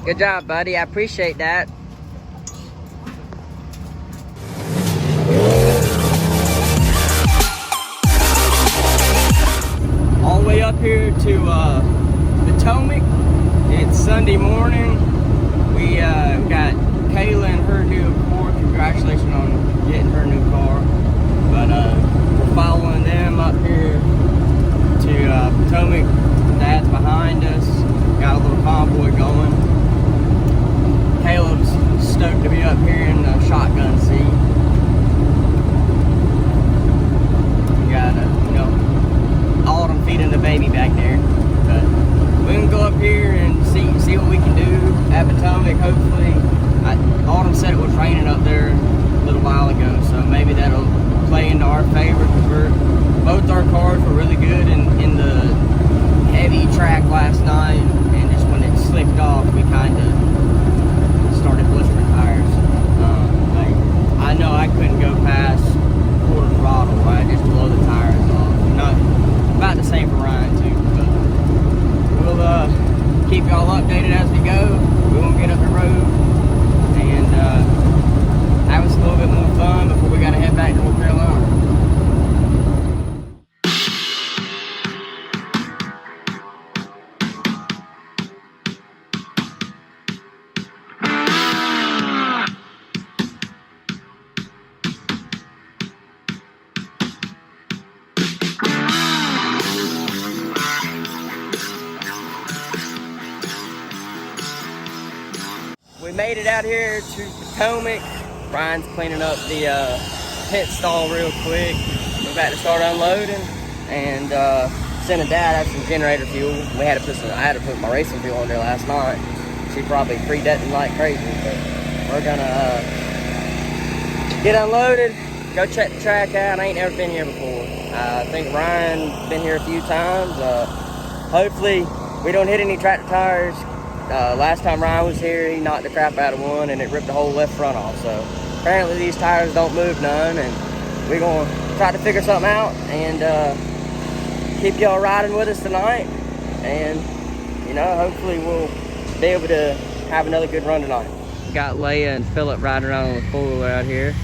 Good job, buddy. I appreciate that. All the way up here to Potomac. It's Sunday morning. We got Kayla and her new Accord. Congratulations on getting her new car. But we're following them up here to Potomac. Dad's behind us. Got a little convoy going. Caleb's stoked to be up here in the shotgun seat. We got Autumn feeding the baby back there. But we can go up here and see what we can do at Potomac. Hopefully, Autumn said it was raining up there a little while ago, so maybe that'll play into our favor because both our cars were really good in the heavy track last night, and just when it slipped off, we kind of started blistering tires. I know I couldn't go past quarter throttle. I just blow the tires off. Not about the same for Ryan too, but we'll keep y'all updated as we go. We won't get up the road and have us a little bit more fun before we gotta head back to North Carolina. We made it out here to Potomac. Brian's cleaning up the pit stall real quick. We're about to start unloading and sending Dad out some generator fuel. I had to put my racing fuel on there last night. She probably pre-detting like crazy, but we're gonna get unloaded, go check the track out. I ain't never been here before. I think Ryan's been here a few times. Hopefully we don't hit any tractor tires. Last time Ryan was here, he knocked the crap out of one and it ripped the whole left front off. So apparently these tires don't move none, and we're gonna try to figure something out and keep y'all riding with us tonight. And hopefully we'll be able to have another good run tonight. Got Leia and Phillip riding around on the four-wheeler out here.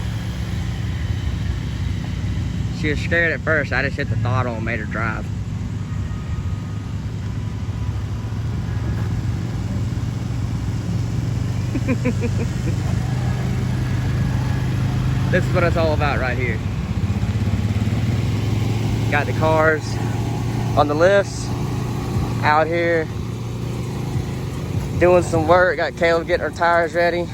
She was scared at first. I just hit the throttle and made her drive. This is what it's all about right here. Got the cars on the lifts out here doing some work. Got Caleb getting our tires ready.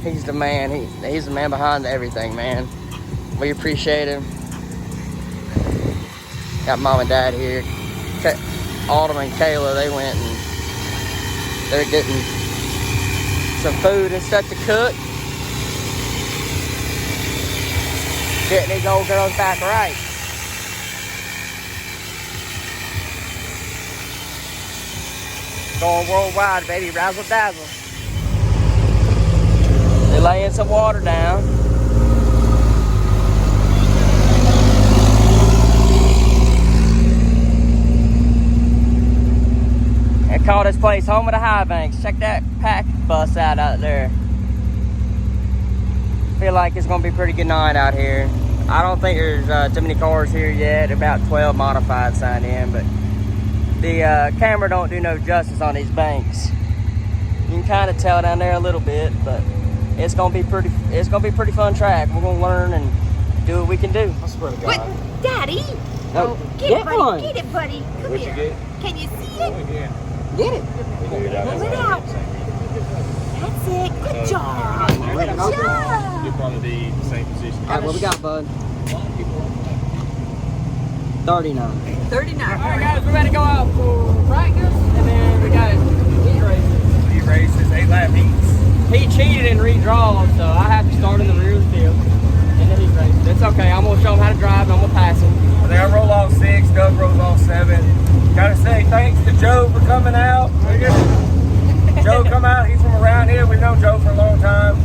He's the man. He's the man behind everything, man. We appreciate him. Got Mom and Dad here. Autumn and Kayla, they went and they're getting some food and stuff to cook. Getting these old girls back right. Going worldwide, baby, razzle dazzle. They're laying some water down. They call this place home of the high banks. Check that pack bus out there. Feel like it's gonna be a pretty good night out here. I don't think there's too many cars here yet. About 12 modified signed in, but the camera don't do no justice on these banks. You can kind of tell down there a little bit, but it's gonna be pretty. It's gonna be a pretty fun track. We're gonna learn and do what we can do. I swear to God. What, Daddy? No, get it, buddy. one. Get it, buddy. Come What'd here. you get? Can you see Oh, it? yeah. Get it. Pull it out. That's it. Good job. Good job. You'll probably be the same position. All right, what we got, bud? 39. 39. All right, guys, we're ready to go out for practice, and then we got heat races. Heat races, 8-lap heats. He cheated in redraw, so I have to start in the rear still in the heat race. That's okay. I'm gonna show him how to drive, and I'm gonna pass him. I think I roll off 6, Doug rolls off 7. Gotta say thanks to Joe for coming out. Joe come out, he's from around here. We've known Joe for a long time.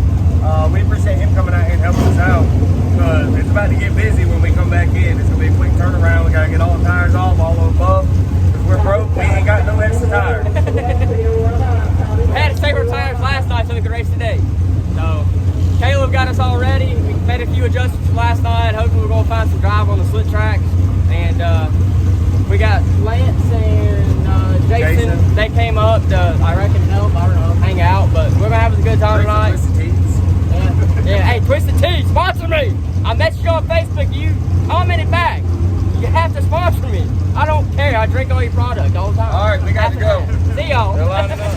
We appreciate him coming out here and helping us out. It's about to get busy when we come back in. It's gonna be a quick turnaround. We gotta get all the tires off, all the above. Because we're broke, we ain't got no extra tires. had to save our tires last night so we could race today. So Caleb got us all ready. We made a few adjustments from last night, hoping we're gonna find some drive on the slit tracks. And we got Lance and Jason. They came up to, I reckon, help, I don't know, hang out, but we're gonna have a good time tonight. Yeah, hey, Twisted Tea, sponsor me. I messaged you on Facebook, you commented back. You have to sponsor me. I don't care, I drink all your product all the time. All right, we got to go. See y'all. They're lining up.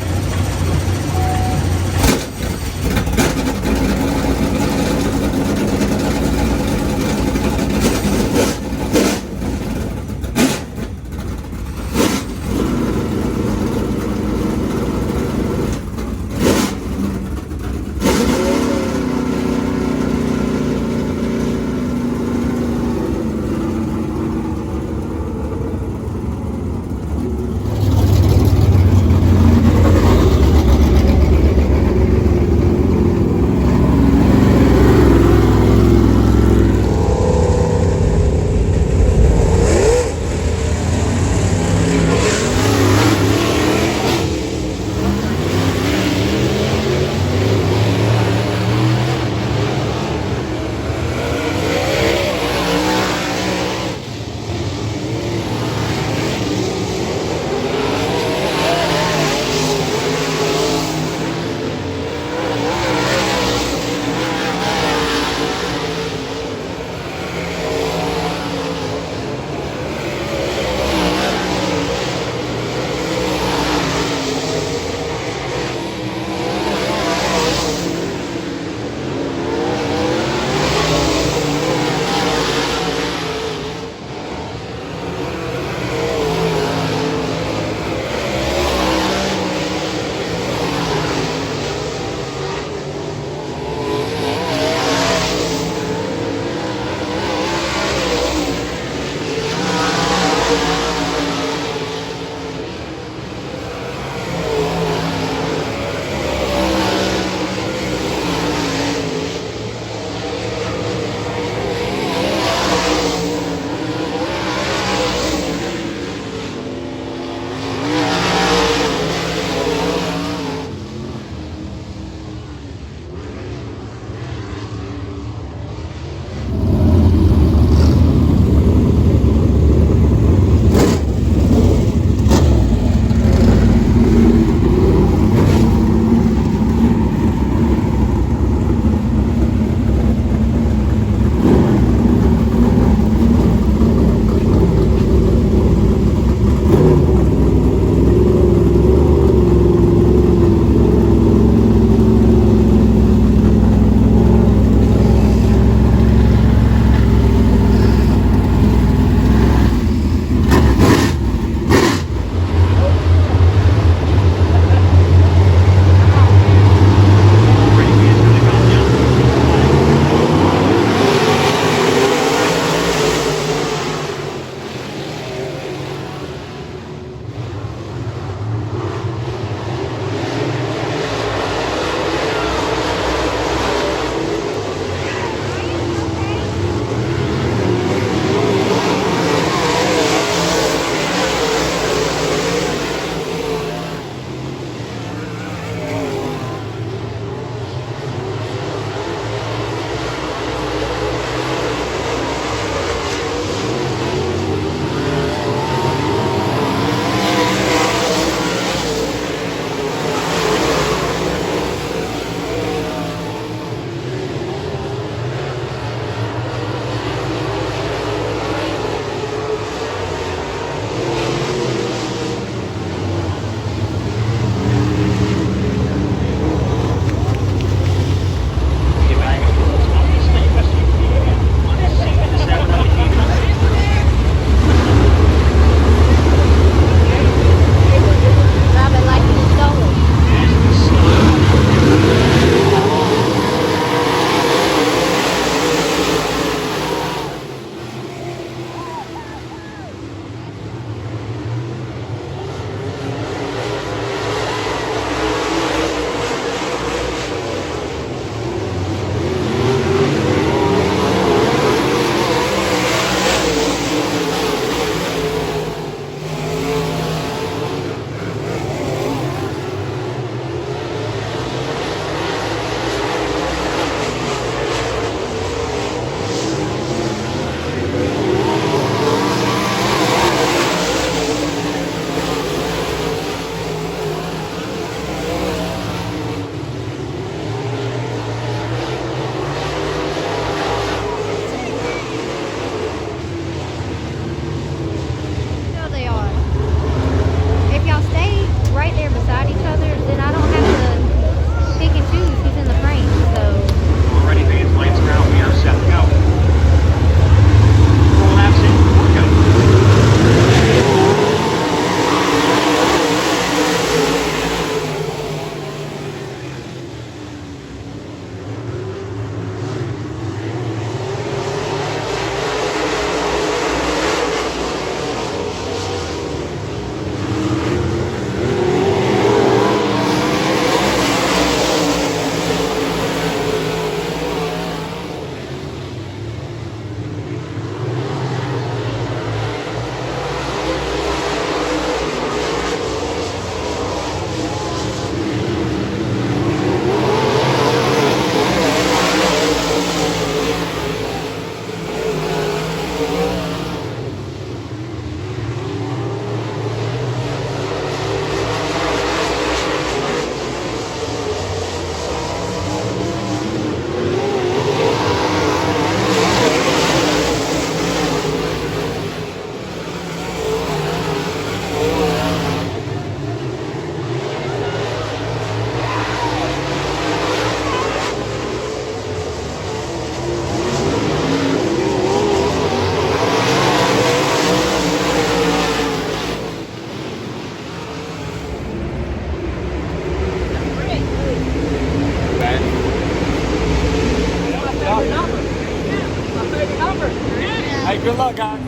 Good luck, guys.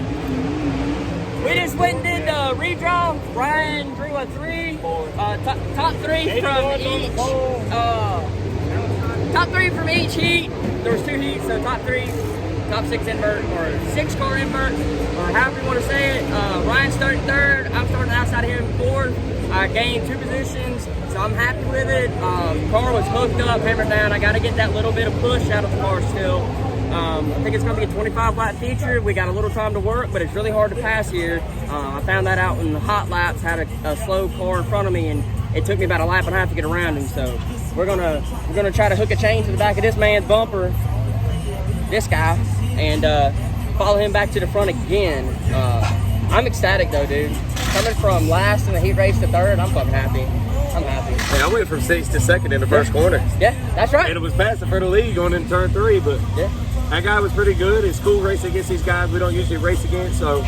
We just went and did the redraw. Ryan drew a 3. Top 3 from each. Top 3 from each heat. There was 2 heats, so top 3, top 6 invert, or 6-car invert, or however you want to say it. Ryan started 3rd. I'm starting outside of him 4th. I gained 2 positions, so I'm happy with it. Car was hooked up, hammered down. I got to get that little bit of push out of the car still. I think it's going to be a 25 lap feature. We got a little time to work, but it's really hard to pass here. I found that out in the hot laps, had a slow car in front of me, and it took me about a lap and a half to get around him. So we're gonna try to hook a chain to the back of this man's bumper, this guy, and follow him back to the front again. I'm ecstatic though, dude. Coming from last in the heat race to 3rd, I'm fucking happy. I'm happy. Yeah, I went from 6th to 2nd in the first corner. Yeah, that's right. And it was passing for the lead going into turn 3, but yeah. That guy was pretty good. It's cool racing against these guys we don't usually race against, so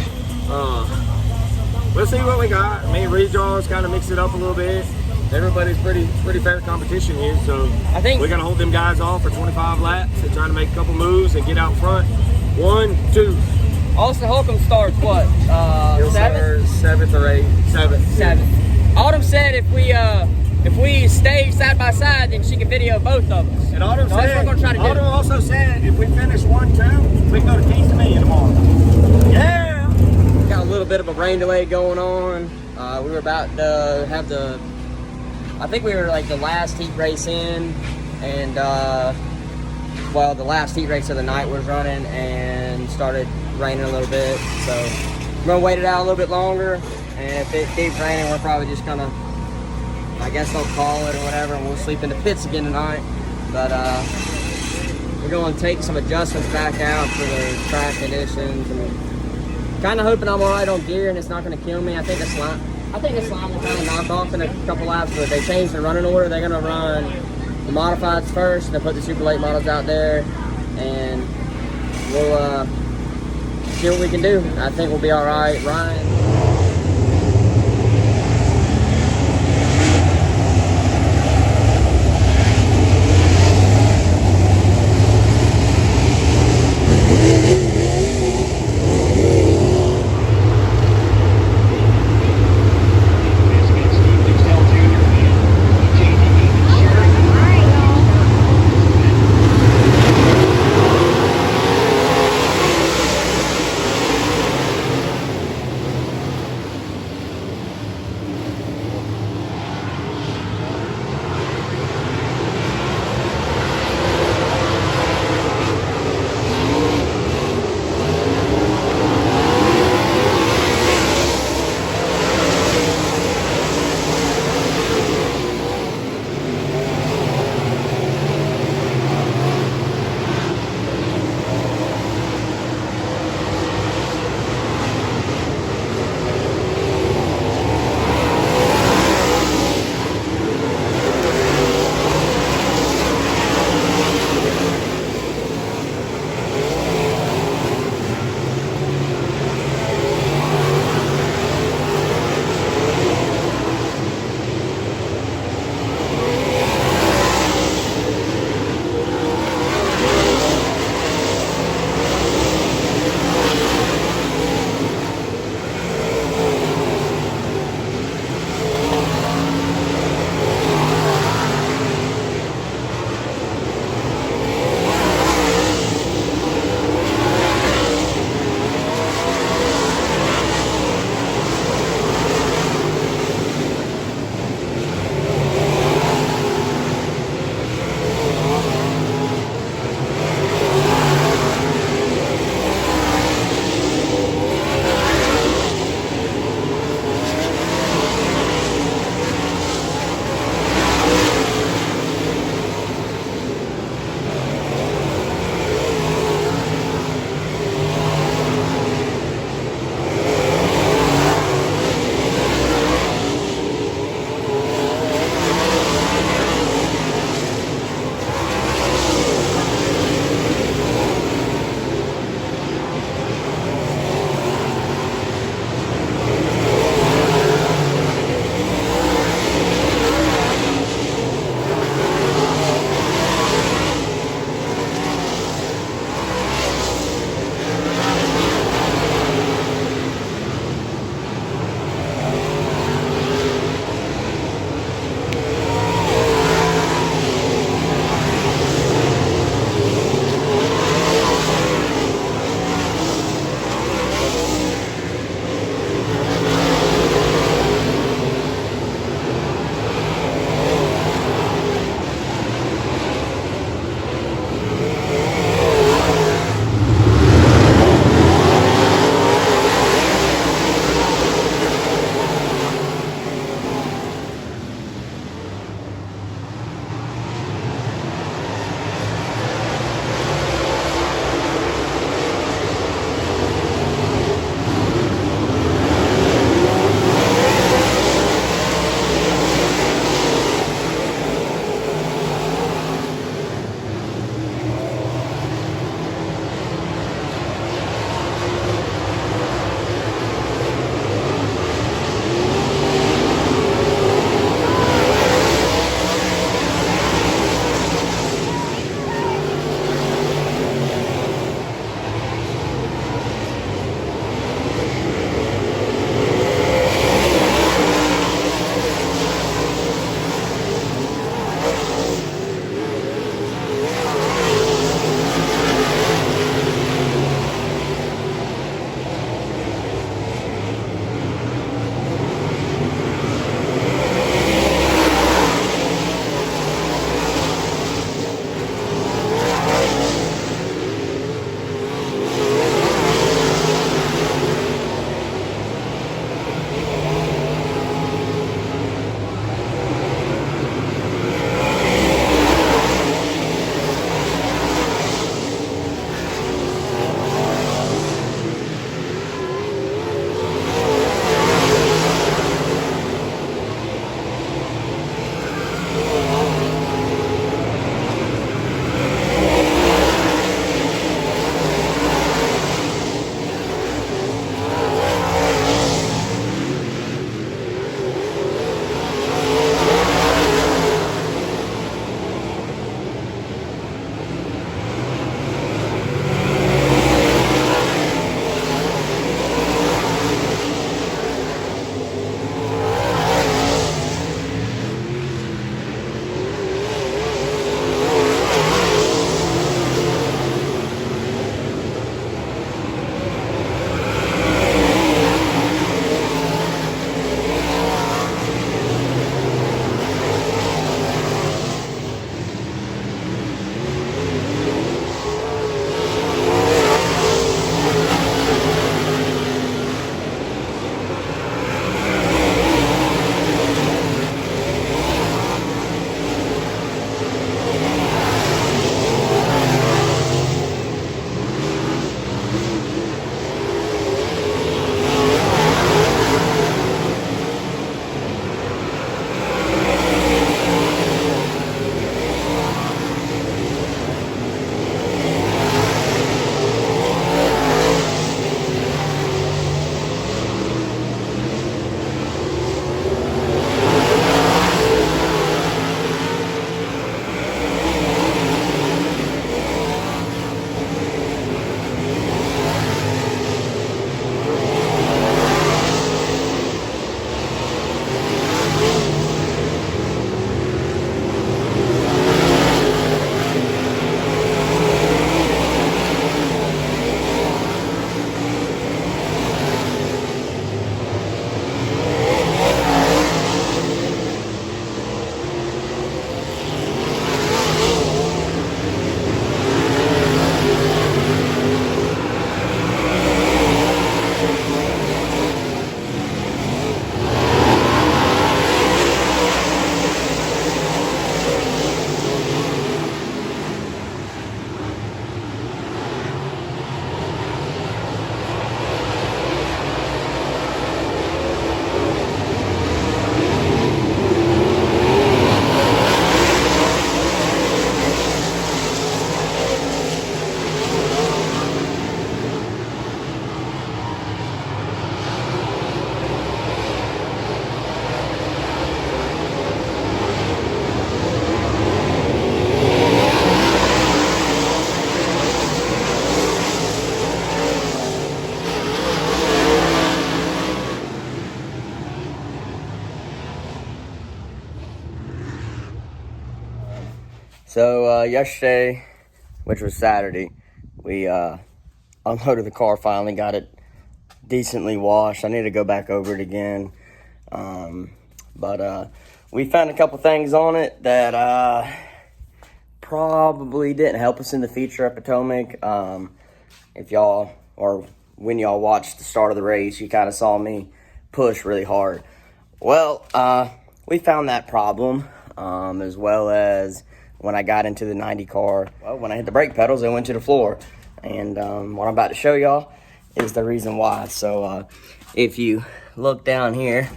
we'll see what we got. I mean, redraws kind of mix it up a little bit. Everybody's pretty fair competition here, so I think we're gonna hold them guys off for 25 laps and try to make a couple moves and get out front. 1, 2. Austin Holcomb starts what? 7th? 7th or 8th? 7th. 7th. Autumn said if we stay side by side, then she can video both of us. And Autumn so that's what we're gonna try to do. Autumn also said if we finish 1, 2, we can go to Keys to Me tomorrow. Yeah. Got a little bit of a rain delay going on. We were about to have I think we were like the last heat race in, and well, the last heat race of the night was running and started raining a little bit. So we're gonna wait it out a little bit longer, and if it keeps raining, we're probably just gonna, I guess they'll call it or whatever, and we'll sleep in the pits again tonight. But we're going to take some adjustments back out for the track conditions, and kind of hoping I'm all right on gear and it's not going to kill me. I think the slime will kind of knock off in a couple laps, but they changed the running order. They're going to run the modifieds first, and they'll put the super late models out there, and we'll see what we can do. I think we'll be all right. Ryan. So yesterday, which was Saturday, we unloaded the car, finally got it decently washed. I need to go back over it again. But we found a couple things on it that probably didn't help us in the feature at Potomac. If y'all, or when y'all watched the start of the race, you kind of saw me push really hard. Well, we found that problem, as well as when I got into the 90 car. Well, when I hit the brake pedals, they went to the floor. And what I'm about to show y'all is the reason why. So if you look down here,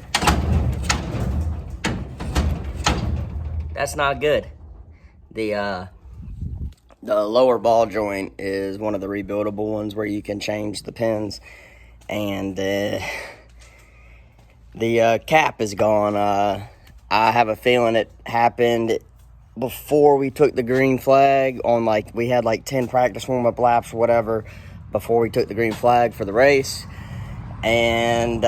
that's not good. The lower ball joint is one of the rebuildable ones where you can change the pins, and the cap is gone. I have a feeling it happened before we took the green flag on, like, we had like 10 practice warm-up laps or whatever before we took the green flag for the race, and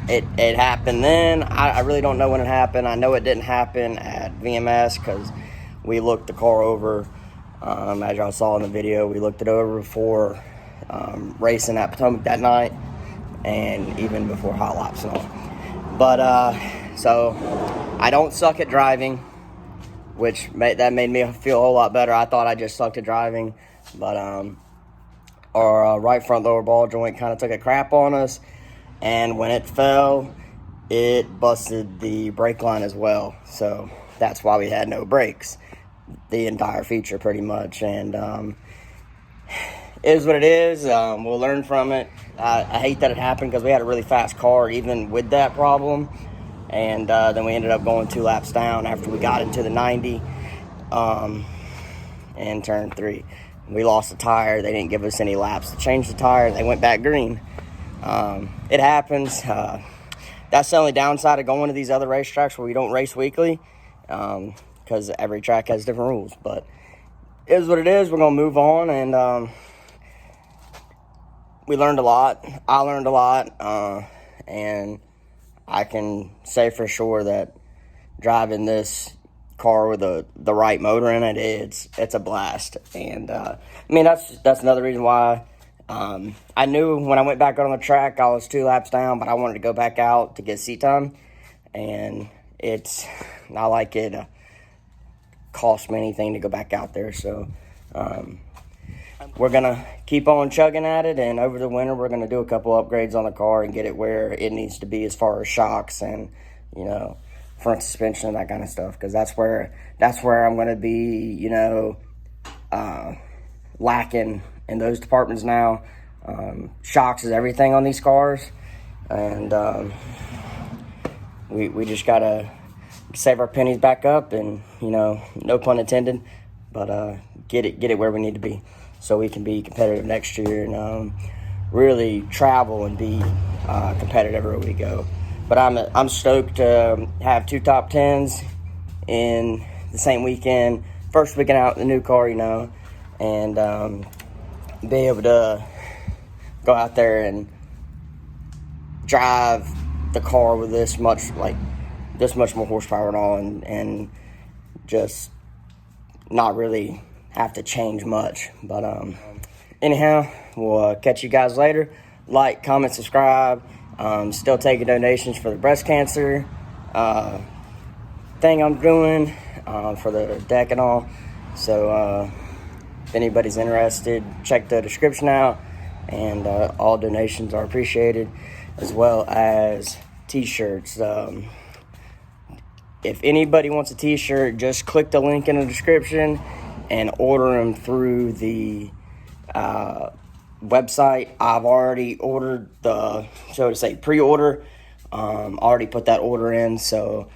it happened then. I really don't know when it happened. I know it didn't happen at VMS because we looked the car over, as y'all saw in the video. We looked it over before racing at Potomac that night, and even before hot laps and all. But so I don't suck at driving, which that made me feel a whole lot better. I thought I just sucked at driving, but our right front lower ball joint kind of took a crap on us. And when it fell, it busted the brake line as well. So that's why we had no brakes the entire feature pretty much. And it is what it is. We'll learn from it. I hate that it happened because we had a really fast car even with that problem. And then we ended up going 2 laps down after we got into the 90 and turn 3. We lost a tire. They didn't give us any laps to change the tire. They went back green. It happens. That's the only downside of going to these other racetracks where we don't race weekly, because every track has different rules. But it is what it is. We're going to move on, and we learned a lot. I learned a lot, and I can say for sure that driving this car with the right motor in it, it's a blast. And I mean, that's another reason why I knew when I went back out on the track I was 2 laps down, but I wanted to go back out to get seat time, and it's not like it cost me anything to go back out there. So we're gonna keep on chugging at it, and over the winter we're gonna do a couple upgrades on the car and get it where it needs to be as far as shocks and, you know, front suspension and that kind of stuff, because that's where I'm gonna be, you know, lacking in those departments now. Shocks is everything on these cars, and we just gotta save our pennies back up, and, you know, no pun intended, but get it where we need to be so we can be competitive next year and really travel and be competitive everywhere we go. But I'm stoked to have 2 top 10s in the same weekend, first weekend out in the new car, you know, and be able to go out there and drive the car with this much more horsepower and all, and just not really have to change much. But anyhow, we'll catch you guys later. Like, comment, subscribe. Still taking donations for the breast cancer thing I'm doing for the deck and all. So if anybody's interested, check the description out, and all donations are appreciated, as well as t-shirts. If anybody wants a t-shirt, just click the link in the description and order them through the website. I've already ordered the, so to say, pre-order. Already put that order in, so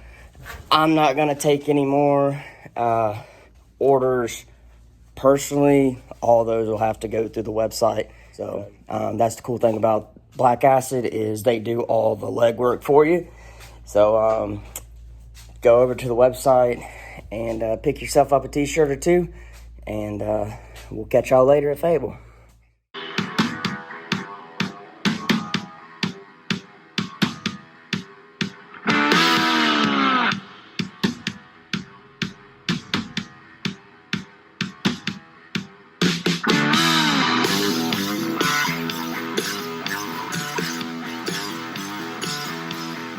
I'm not going to take any more orders personally. All those will have to go through the website. So that's the cool thing about Black Acid, is they do all the legwork for you. So go over to the website and pick yourself up a t-shirt or 2, and we'll catch y'all later at Fable.